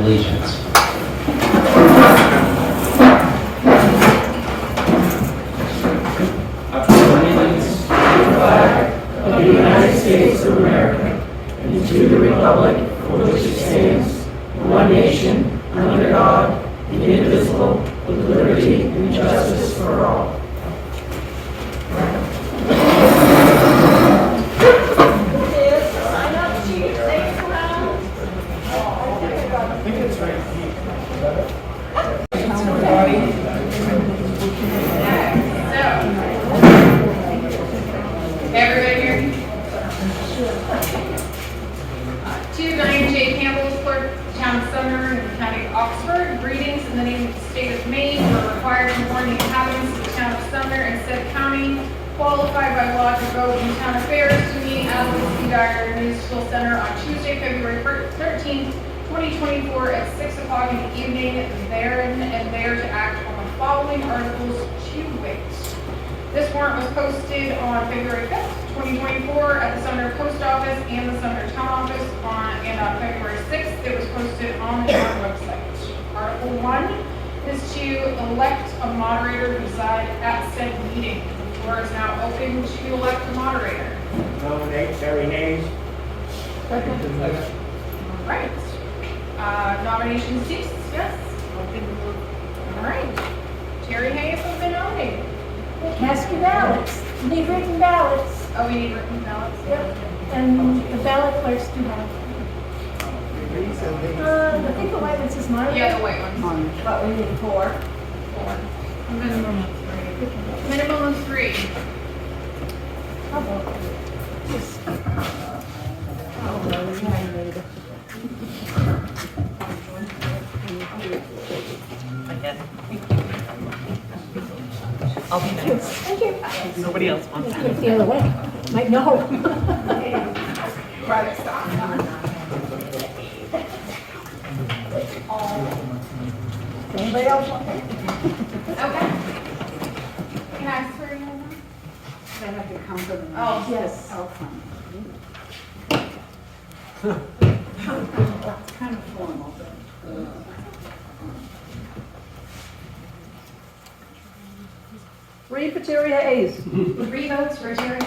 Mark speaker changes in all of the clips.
Speaker 1: allegiance. I pledge allegiance to the flag of the United States of America and to the republic for which it stands, one nation, under God, indivisible, with liberty and justice for all.
Speaker 2: Everybody here? 298 Campbell's Court, Town of Sumner, in the County of Oxford. Greetings in the name of the state of Maine. We're required to warn the inhabitants of the Town of Sumner and said county, qualified by law to vote in town affairs, to meet at the Sea Dyer Municipal Center on Tuesday, February 13th, 2024 at 6 o'clock in the evening, therein and there to act on the following articles to wait. This warrant was posted on February 5th, 2024 at the Sumner Post Office and the Sumner Town Office and on February 6th, it was posted on the town website. Article 1 is to elect a moderator to preside at said meeting. The floor is now open to elect a moderator.
Speaker 3: Nominate Terry Hayes.
Speaker 2: All right. Nomination ceased, yes? All right. Terry Hayes has been nominated.
Speaker 4: Cast your ballots. You need written ballots.
Speaker 2: Oh, we need written ballots?
Speaker 4: Yep. And the ballot clerks do have. I think the white one says mine.
Speaker 2: Yeah, the white ones.
Speaker 4: But we need 4.
Speaker 2: A minimum of 3. Minimum of 3.
Speaker 4: How about just.
Speaker 5: I'll be next.
Speaker 4: Thank you.
Speaker 5: Nobody else wants to.
Speaker 4: Look the other way. Might know.
Speaker 2: Right, stop.
Speaker 4: Anybody else want that?
Speaker 2: Okay. Can I swear you in?
Speaker 4: I have to come to them.
Speaker 2: Oh.
Speaker 4: Yes. I'll come. It's kind of formal, but.
Speaker 6: Read for Terry Hayes.
Speaker 2: 3 votes for Terry.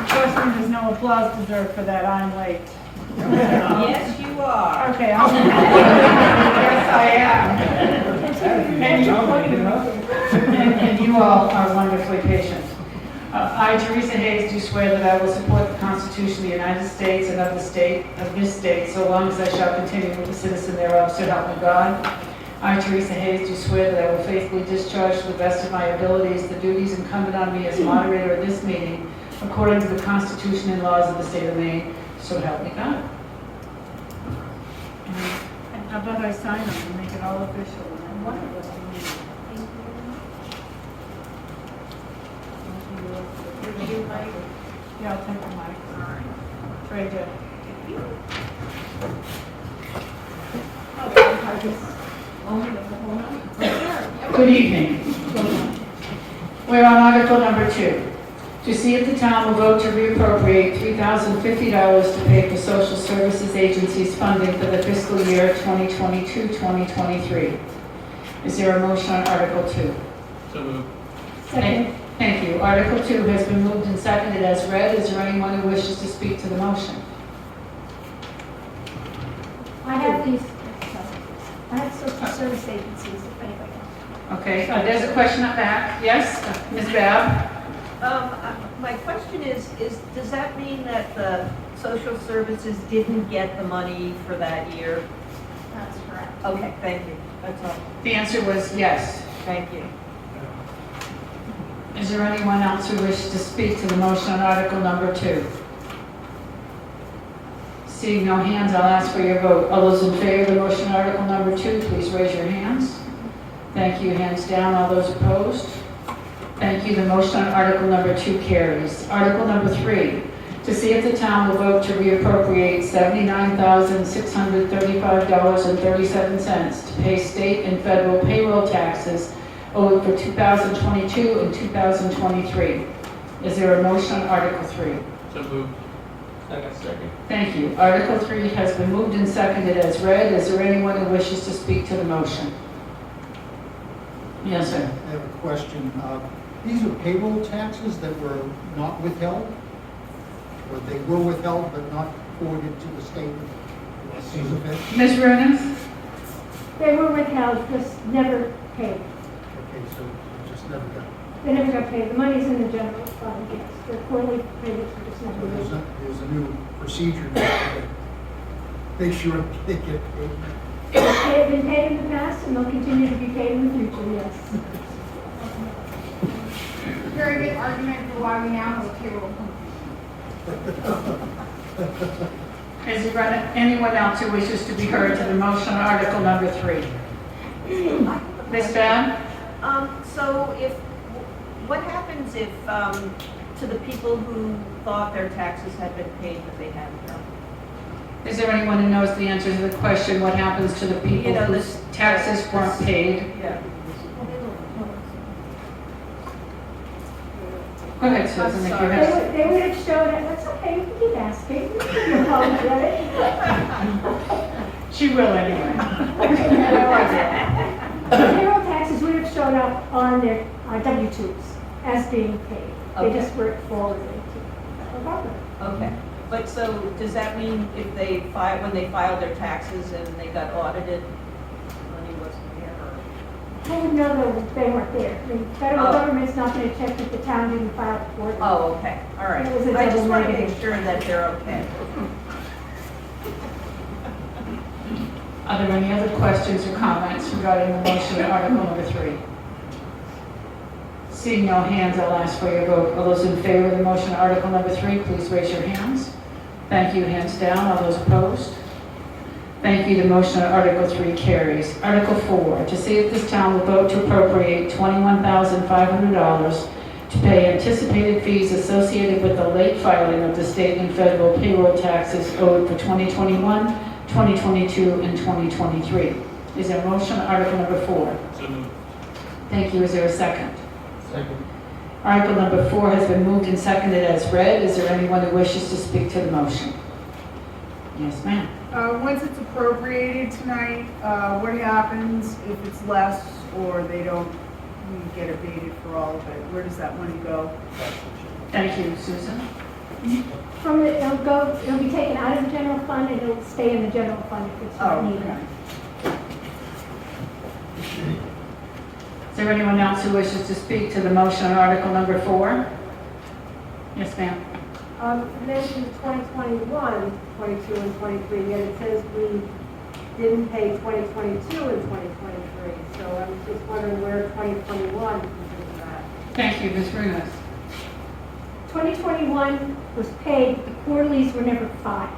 Speaker 6: Trust me, there's no applause deserved for that. I'm late.
Speaker 5: Yes, you are.
Speaker 6: Okay, yes, I am. And you all are wonderfully patient. I, Teresa Hayes, do swear that I will support the Constitution of the United States and of this state, so long as I shall continue with the citizen thereof, so help me God. I, Teresa Hayes, do swear that I will faithfully discharge to the best of my abilities the duties incumbent on me as moderator of this meeting, according to the Constitution and laws of the state of Maine, so help me God. And how about I sign them and make it all official?
Speaker 2: Would you like?
Speaker 6: Yeah, I'll take the mic.
Speaker 2: All right.
Speaker 6: Very good. Good evening. We're on Article number 2. To see if the town will vote to reappropriate $3,050 to pay for social services agencies funding for the fiscal year 2022-2023. Is there a motion on Article 2?
Speaker 1: So moved.
Speaker 4: Second.
Speaker 6: Thank you. Article 2 has been moved and seconded as read. Is there anyone who wishes to speak to the motion?
Speaker 4: I have these. I have social service agencies, if anybody wants.
Speaker 6: Okay, there's a question up back. Yes, Ms. Babb?
Speaker 5: My question is, does that mean that the social services didn't get the money for that year?
Speaker 2: That's correct.
Speaker 5: Okay, thank you. That's all.
Speaker 6: The answer was yes.
Speaker 5: Thank you.
Speaker 6: Is there anyone else who wishes to speak to the motion on Article number 2? Seeing no hands, I'll ask for your vote. All those in favor of the motion on Article number 2, please raise your hands. Thank you. Hands down. All those opposed? Thank you. The motion on Article number 2 carries. Article number 3, to see if the town will vote to reappropriate $79,635.37 to pay state and federal payroll taxes owed for 2022 and 2023. Is there a motion on Article 3?
Speaker 1: So moved. Second.
Speaker 6: Thank you. Article 3 has been moved and seconded as read. Is there anyone who wishes to speak to the motion? Yes, sir.
Speaker 7: I have a question. These are payroll taxes that were not withheld? Or they were withheld but not forwarded to the state?
Speaker 6: Ms. Runas?
Speaker 4: They were withheld, just never paid.
Speaker 7: Okay, so it just never got.
Speaker 4: They never got paid. The money's in the general fund, yes. They're quarterly payments, but just never
Speaker 7: So
Speaker 4: paid.
Speaker 7: there's a new procedure to make sure they get paid.
Speaker 4: They have been paid in the past and they'll continue to be paid in the future, yes.
Speaker 2: Very good argument for why we now have a payroll company.
Speaker 6: Is there anyone else who wishes to be heard to the motion on Article number 3? Ms. Babb?
Speaker 5: So what happens if, to the people who thought their taxes had been paid but they hadn't?
Speaker 6: Is there anyone who knows the answer to the question, what happens to the people
Speaker 5: You know,
Speaker 6: whose taxes weren't paid?
Speaker 5: Yeah.
Speaker 6: Go ahead, Susan, if you
Speaker 5: sorry.
Speaker 6: have.
Speaker 4: They would have showed it, that's okay, you can keep asking. You can apologize.
Speaker 6: She will anyway.
Speaker 4: Payroll taxes would have shown up on their W-2s as being paid. They
Speaker 5: Okay.
Speaker 4: just weren't forwarded to the government.
Speaker 5: Okay, but so does that mean if they when they filed their taxes and they got audited, money wasn't there?
Speaker 4: I would know that they weren't there. I mean, federal
Speaker 5: Oh.
Speaker 4: government's not going to check if the town didn't file it for them.
Speaker 5: Oh, okay, all right.
Speaker 4: It was a
Speaker 5: I just
Speaker 4: double
Speaker 5: want to make
Speaker 4: negative.
Speaker 5: sure that they're okay.
Speaker 6: Are there any other questions or comments regarding the motion on Article number 3? Seeing no hands, I'll ask for your vote. All those in favor of the motion on Article number 3, please raise your hands. Thank you. Hands down. All those opposed? Thank you. The motion on Article 3 carries. Article 4, to see if this town will vote to appropriate $21,500 to pay anticipated fees associated with the late filing of the state and federal payroll taxes owed for 2021, 2022, and 2023. Is there a motion on Article number 4?
Speaker 1: So moved.
Speaker 6: Thank you. Is there a second?
Speaker 1: Second.
Speaker 6: Article number 4 has been moved and seconded as read. Is there anyone who wishes to speak to the motion? Yes, ma'am.
Speaker 8: Once it's appropriated tonight, what happens if it's less or they don't get abated for all of it? Where does that money go?
Speaker 6: Thank you, Susan.
Speaker 4: It'll be taken out of the general fund and it'll stay in the general fund if it's not needed.
Speaker 6: Is there anyone else who wishes to speak to the motion on Article number 4? Yes, ma'am.
Speaker 9: You mentioned 2021, 22, and 23, yet it says we didn't pay 2022 and 2023. So I was just wondering where 2021 is in that.
Speaker 6: Thank you, Ms. Runas.
Speaker 4: 2021 was paid, but the quarterlies were never filed.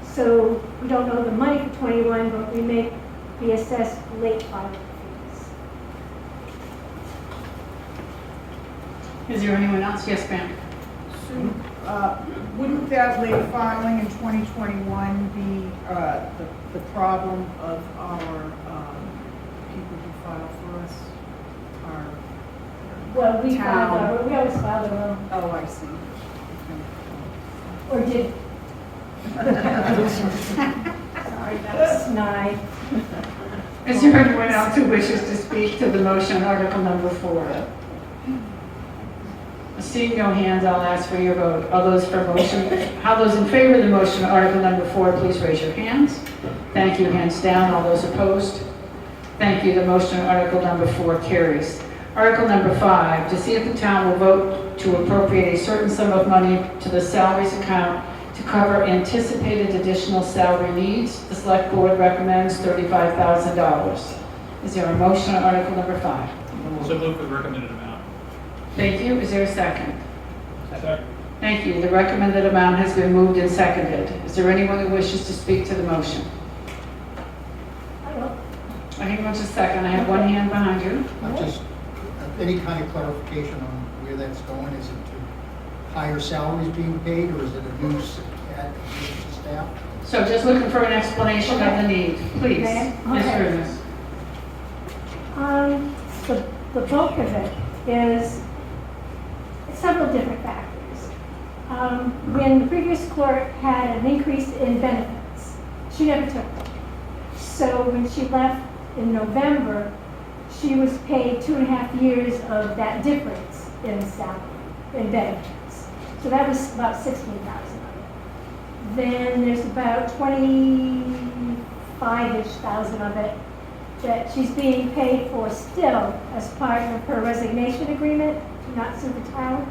Speaker 4: So we don't know the money for 21, but we may be assessed late filing fees.
Speaker 6: Is there anyone else? Yes, ma'am.
Speaker 8: Wouldn't that late filing in 2021 be the problem of our people who file for us?
Speaker 4: Well, we
Speaker 8: Town.
Speaker 4: we always filed our own,
Speaker 8: Oh, I see.
Speaker 4: or did. Sorry, that was snide.
Speaker 6: Is there anyone else who wishes to speak to the motion on Article number 4? Seeing no hands, I'll ask for your vote. All those in favor of the motion on Article number 4, please raise your hands. Thank you. Hands down. All those opposed? Thank you. The motion on Article number 4 carries. Article number 5, to see if the town will vote to appropriate a certain sum of money to the salaries account to cover anticipated additional salary needs. The Select Board recommends $35,000. Is there a motion on Article number 5?
Speaker 1: So moved with recommended amount.
Speaker 6: Thank you. Is there a second?
Speaker 1: Second.
Speaker 6: Thank you. The recommended amount has been moved and seconded. Is there anyone who wishes to speak to the motion?
Speaker 4: I don't.
Speaker 6: Anyone wants a second? I have one hand behind you.
Speaker 7: Just any kind of clarification on where that's going? Is it to higher salaries being paid, or is it a new addition to staff?
Speaker 6: So just looking for an explanation of the need, please.
Speaker 4: Okay.
Speaker 6: Ms. Runas.
Speaker 4: The bulk of it is several different factors. when the previous clerk had an increase in benefits, she never took them. So when she left in November, she was paid 2.5 years of that difference in salary, in benefits. So that was about $16,000 of it. Then there's about 25-ish thousand of it that she's being paid for still as part of her resignation agreement to not sue the town.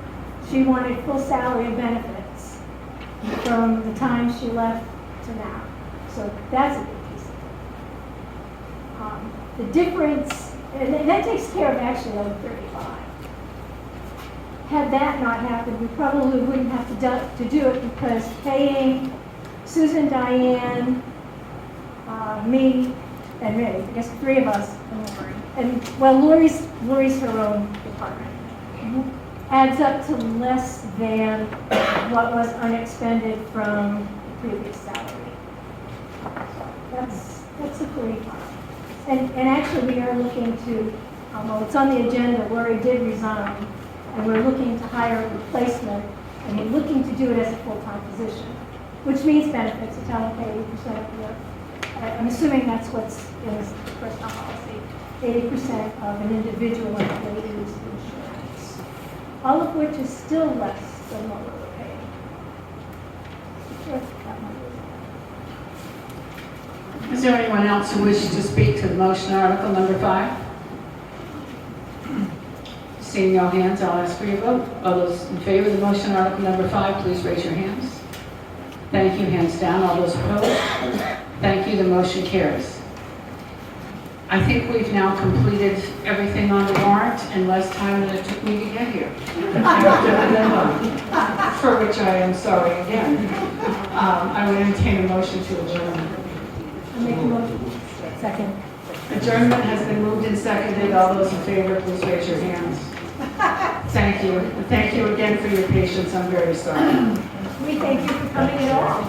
Speaker 4: She wanted full salary and benefits from the time she left to now. So that's a big piece of it. The difference, and that takes care of actually over 35. Had that not happened, we probably wouldn't have to do it because paying Susan, Diane, me, and Ray, I guess 3 of us, and well, Lori's her own department, adds up to less than what was unexpended from the previous salary. That's a pretty far. And actually, we are looking to, well, it's on the agenda, Lori did resign, and we're looking to hire a replacement, and we're looking to do it as a full-time position, which means benefits, the town will pay 80% of the, I'm assuming that's what's in this personnel policy, 80% of an individual employee's insurance, all of which is still less than what we're paying. Sure, that might be.
Speaker 6: Is there anyone else who wishes to speak to the motion article number 5? Seeing no hands, I'll ask for your vote. All those in favor of the motion article number 5, please raise your hands. Thank you. Hands down. All those opposed? Thank you. The motion carries. I think we've now completed everything on the warrant in less time than it took me to get here. For which I am sorry again. I would entertain a motion to adjourn.
Speaker 4: I'll make a motion. Second.
Speaker 6: Adjournment has been moved and seconded. All those in favor, please raise your hands. Thank you. Thank you again for your patience. I'm very sorry.
Speaker 4: We thank you for coming at all.